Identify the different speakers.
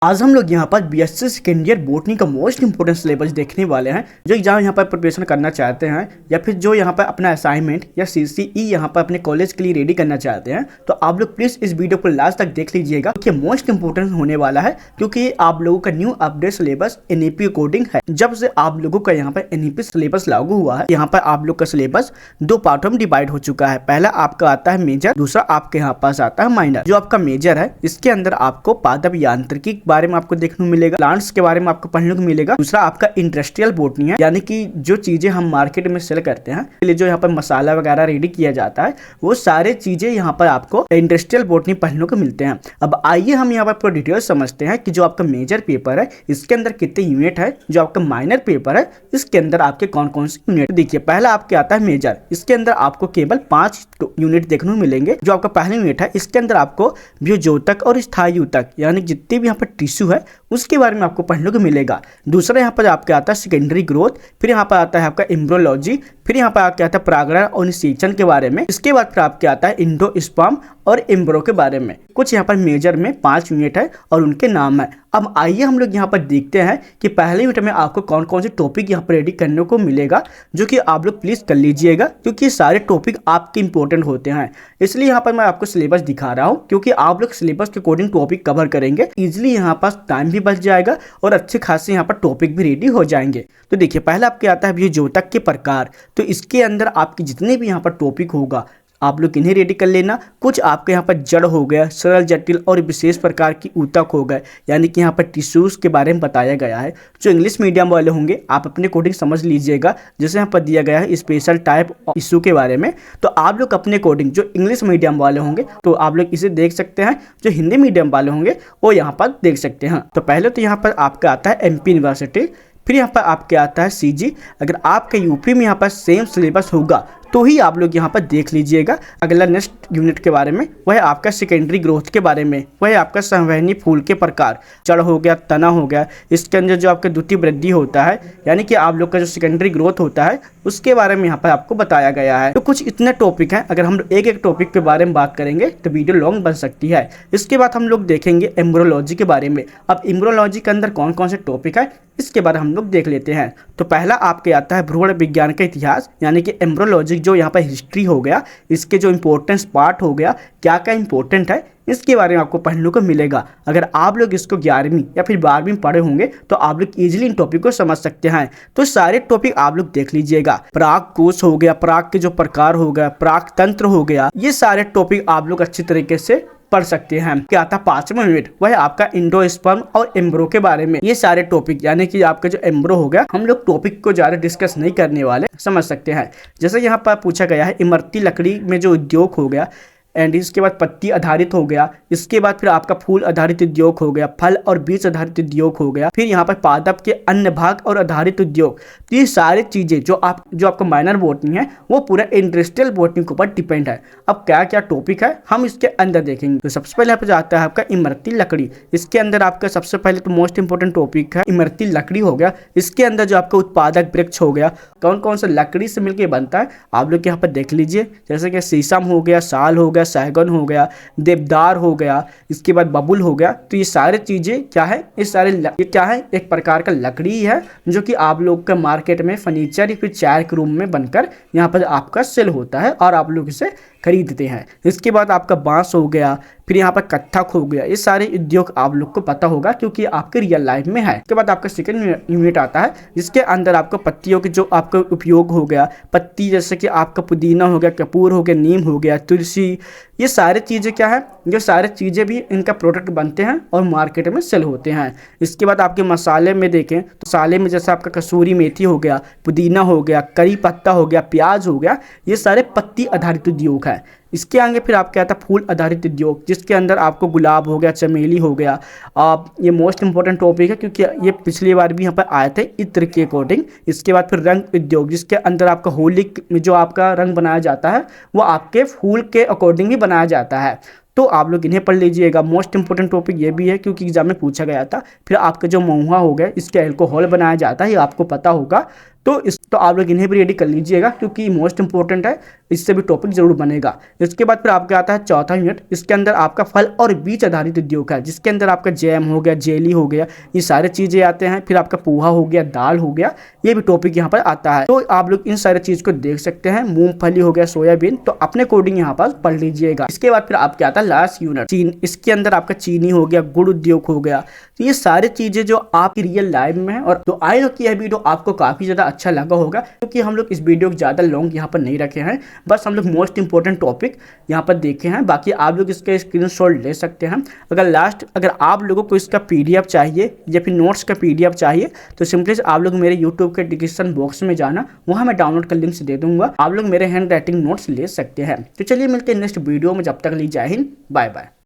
Speaker 1: आज हम लोग यहाँ पर बीएससी सेकेंड ईयर बॉटनी का मोस्ट इंपोर्टेंट सिलेबस देखने वाले हैं। जो एग्जाम यहाँ पर प्रिपरेशन करना चाहते हैं या फिर जो यहाँ पर अपना असाइनमेंट या सीसीई यहाँ पर अपने कॉलेज के लिए रेडी करना चाहते हैं, तो आप लोग प्लीज इस वीडियो को लास्ट तक देख लीजिएगा क्योंकि मोस्ट इंपोर्टेंट होने वाला है। क्योंकि आप लोगों का new update syllabus NEP according है। जब से आप लोगों का यहाँ पर एनईपी सिलेबस लागू हुआ है, यहाँ पर आप लोग का सिलेबस दो पार्टों में डिवाइड हो चुका है। पहला आपका आता है मेजर, दूसरा आपके यहाँ पास आता है माइनर। जो आपका मेजर है इसके अंदर आपको पादप यांत्रिकी के बारे में आपको देखने मिलेगा, प्लांट्स के बारे में आपको पढ़ने को मिलेगा। दूसरा आपका इंडस्ट्रियल बॉटनी है, यानी कि जो चीजें हम मार्केट में सेल करते हैं, लिए जो यहाँ पर मसाला वगैरह रेडी किया जाता है, वो सारे चीजें यहाँ पर आपको इंडस्ट्रियल बॉटनी पढ़ने को मिलते हैं। अब आइए हम यहाँ पर पूरा डिटेल समझते हैं कि जो आपका मेजर पेपर है इसके अंदर कितने यूनिट है, जो आपका माइनर पेपर है इसके अंदर आपके कौन कौन से यूनिट। देखिए पहला आपके आता है मेजर, इसके अंदर आपको केवल 5 यूनिट देखने को मिलेंगे। जो आपका पहला यूनिट है इसके अंदर आपको व्योजोतक और स्थायी ऊतक यानी जितने भी यहाँ पर टिश्यू है उसके बारे में आपको पढ़ने को मिलेगा। दूसरा यहाँ पर आपके आता है सेकेंडरी ग्रोथ, फिर यहाँ पर आता है आपका एम्ब्रियोलॉजी, फिर यहाँ पर आपके आता है परागण और निषेचन के बारे में। इसके बाद फिर आपके आता है इंडोस्पर्म और एम्ब्रो के बारे में। कुछ यहाँ पर मेजर में 5 यूनिट है और उनके नाम है। अब आइए हम लोग यहाँ पर देखते हैं कि पहले यूनिट में आपको कौन कौन से टॉपिक यहाँ पर रेडी करने को मिलेगा, जो कि आप लोग प्लीज कर लीजिएगा क्योंकि सारे टॉपिक आपके इंपॉर्टेंट होते हैं। इसलिए यहाँ पर मैं आपको सिलेबस दिखा रहा हूँ क्योंकि आप लोग सिलेबस के अकॉर्डिंग टॉपिक कवर करेंगे, इजिली यहाँ पास टाइम भी बच जाएगा और अच्छे खासे यहाँ पर टॉपिक भी रेडी हो जाएंगे। तो देखिए पहला आपके आता है व्योजोतक के प्रकार। तो इसके अंदर आपके जितने भी यहाँ पर टॉपिक होगा आप लोग इन्हें रेडी कर लेना। कुछ आपके यहाँ पर जड़ हो गया, सरल, जटिल और विशेष प्रकार की ऊतक हो गए, यानी कि यहाँ पर टिश्यूज के बारे में बताया गया है। जो इंग्लिश मीडियम वाले होंगे आप अपने अकॉर्डिंग समझ लीजिएगा, जैसे यहाँ पर दिया गया है स्पेशल टाइप इशू के बारे में, तो आप लोग अपने अकॉर्डिंग जो इंग्लिश मीडियम वाले होंगे तो आप लोग इसे देख सकते हैं, जो हिंदी मीडियम वाले होंगे वो यहाँ पर देख सकते हैं। तो पहले तो यहाँ पर आपका आता है एमपी यूनिवर्सिटी, फिर यहाँ पर आपके आता है सीजी। अगर आपके यूपी में यहाँ पर सेम सिलेबस होगा तो ही आप लोग यहाँ पर देख लीजिएगा। अगला नेक्स्ट यूनिट के बारे में वह आपका सेकेंडरी ग्रोथ के बारे में, वह आपका संवहनी फूल के प्रकार, जड़ हो गया, तना हो गया, इसके अंदर जो आपका द्वितीय वृद्धि होता है यानी कि आप लोग का जो सेकेंडरी ग्रोथ होता है उसके बारे में यहाँ पर आपको बताया गया है। तो कुछ इतने टॉपिक हैं, अगर हम एक एक टॉपिक के बारे में बात करेंगे तो वीडियो लॉन्ग बन सकती है। इसके बाद हम लोग देखेंगे एम्ब्रियोलॉजी के बारे में। अब एम्ब्रियोलॉजी के अंदर कौन कौन से टॉपिक है इसके बारे में हम लोग देख लेते हैं। तो पहला आपके आता है भ्रूण विज्ञान का इतिहास, यानी कि एम्ब्रियोलॉजी जो यहाँ पर हिस्ट्री हो गया, इसके जो इंपॉर्टेंस पार्ट हो गया, क्या क्या इंपॉर्टेंट है इसके बारे में आपको पढ़ने को मिलेगा। अगर आप लोग इसको 11वीं या फिर 12वीं पढ़े होंगे तो आप लोग इजीली इन टॉपिक को समझ सकते हैं। तो सारे टॉपिक आप लोग देख लीजिएगा। पराग कोश हो गया, पराग के जो प्रकार हो गया, पराग तंत्र हो गया, ये सारे टॉपिक आप लोग अच्छी तरीके से पढ़ सकते हैं। क्या आता है 5वां यूनिट, वह आपका इंडोस्पर्म और एम्ब्रो के बारे में। ये सारे टॉपिक यानी कि आपका जो एम्ब्रो हो गया, हम लोग टॉपिक को ज्यादा डिस्कस नहीं करने वाले, समझ सकते हैं। जैसे यहाँ पर पूछा गया है इमरती लकड़ी में जो उद्योग हो गया, एंड इसके बाद पत्ती आधारित हो गया, इसके बाद फिर आपका फूल आधारित उद्योग हो गया, फल और बीज आधारित उद्योग हो गया, फिर यहाँ पर पादप के अन्य भाग और आधारित उद्योग। तो ये सारी चीजें जो आपका माइनर बॉटनी है वो पूरा इंडस्ट्रियल बॉटनी के ऊपर डिपेंड है। अब क्या क्या टॉपिक है हम इसके अंदर देखेंगे। तो सबसे पहले यहाँ पे जाता है आपका इमरती लकड़ी। इसके अंदर आपका सबसे पहले तो मोस्ट इंपोर्टेंट टॉपिक है इमरती लकड़ी हो गया। इसके अंदर जो आपका उत्पादक वृक्ष हो गया, कौन कौन सा लकड़ी से मिलकर बनता है आप लोग यहाँ पर देख लीजिए। जैसे कि शीशम हो गया, साल हो गया, सैगन हो गया, देवदार हो गया, इसके बाद बबुल हो गया। तो ये सारे चीजें क्या है, ये क्या है, एक प्रकार का लकड़ी है जो कि आप लोग का मार्केट में फर्नीचर या फिर चाय के रूम में बनकर यहाँ पर आपका सेल होता है और आप लोग इसे खरीदते हैं। इसके बाद आपका बांस हो गया, फिर यहाँ पर कत्थक हो गया। ये सारे उद्योग आप लोग को पता होगा क्योंकि आपके रियल लाइफ में है। इसके बाद आपका सेकंड यूनिट आता है जिसके अंदर आपको पत्तियों के जो आपका उपयोग हो गया, पत्ती जैसे कि आपका पुदीना हो गया, कपूर हो गया, नीम हो गया, तुलसी, ये सारे चीज़ें क्या है, ये सारे चीज़ें भी इनका प्रोडक्ट बनते हैं और मार्केट में सेल होते हैं। इसके बाद आपके मसाले में देखें तो मसाले में जैसे आपका कसूरी मेथी हो गया, पुदीना हो गया, करी पत्ता हो गया, प्याज हो गया, ये सारे पत्ती आधारित उद्योग है। इसके आगे फिर आपके आता है फूल आधारित उद्योग, जिसके अंदर आपको गुलाब हो गया, चमेली हो गया। ये मोस्ट इंपोर्टेंट टॉपिक है क्योंकि ये पिछली बार भी यहाँ पर आए थे इत्र के अकॉर्डिंग। इसके बाद फिर रंग उद्योग, जिसके अंदर आपका होली में जो आपका रंग बनाया जाता है वो आपके फूल के अकॉर्डिंग ही बनाया जाता है। तो आप लोग इन्हें पढ़ लीजिएगा। मोस्ट इंपोर्टेंट टॉपिक ये भी है क्योंकि एग्जाम में पूछा गया था। फिर आपका जो महुआ हो गया, इसके अल्कोहल बनाया जाता है, ये आपको पता होगा। तो आप लोग इन्हें भी रेडी कर लीजिएगा क्योंकि मोस्ट इंपॉर्टेंट है, इससे भी टॉपिक जरूर बनेगा। इसके बाद फिर आपका आता है चौथा यूनिट। इसके अंदर आपका फल और बीज आधारित उद्योग है, जिसके अंदर आपका जैम हो गया, जेली हो गया, ये सारे चीजें आते हैं। फिर आपका पोहा हो गया, दाल हो गया, ये भी टॉपिक यहाँ पर आता है। तो आप लोग इन सारे चीज को देख सकते हैं। मूंगफली हो गया, सोयाबीन, तो अपने कोडिंग यहाँ पर पढ़ लीजिएगा। इसके बाद फिर आपके आता है लास्ट यूनिट चीन। इसके अंदर आपका चीनी हो गया, गुड़ उद्योग हो गया। तो ये सारी चीजें जो आपकी रियल लाइफ में है। और तो आई नो कि यह वीडियो आपको काफी ज्यादा अच्छा लगा होगा, क्योंकि हम लोग इस वीडियो को ज्यादा लॉन्ग यहाँ पर नहीं रखे हैं, बस हम लोग मोस्ट इंपॉर्टेंट टॉपिक यहाँ पर देखे हैं। बाकी आप लोग इसके स्क्रीनशॉट ले सकते हैं। अगर आप लोगों को इसका पीडीएफ चाहिए या फिर नोट्स का पीडीएफ चाहिए तो सिंपली आप लोग मेरे यूट्यूब के डिस्क्रिप्शन बॉक्स में जाना, वहां मैं डाउनलोड का लिंक दे दूंगा। आप लोग मेरे हैंड राइटिंग नोट्स ले सकते हैं। तो चलिए मिलते हैं नेक्स्ट वीडियो में, जब तक ली जय हिंद, बाय बाय।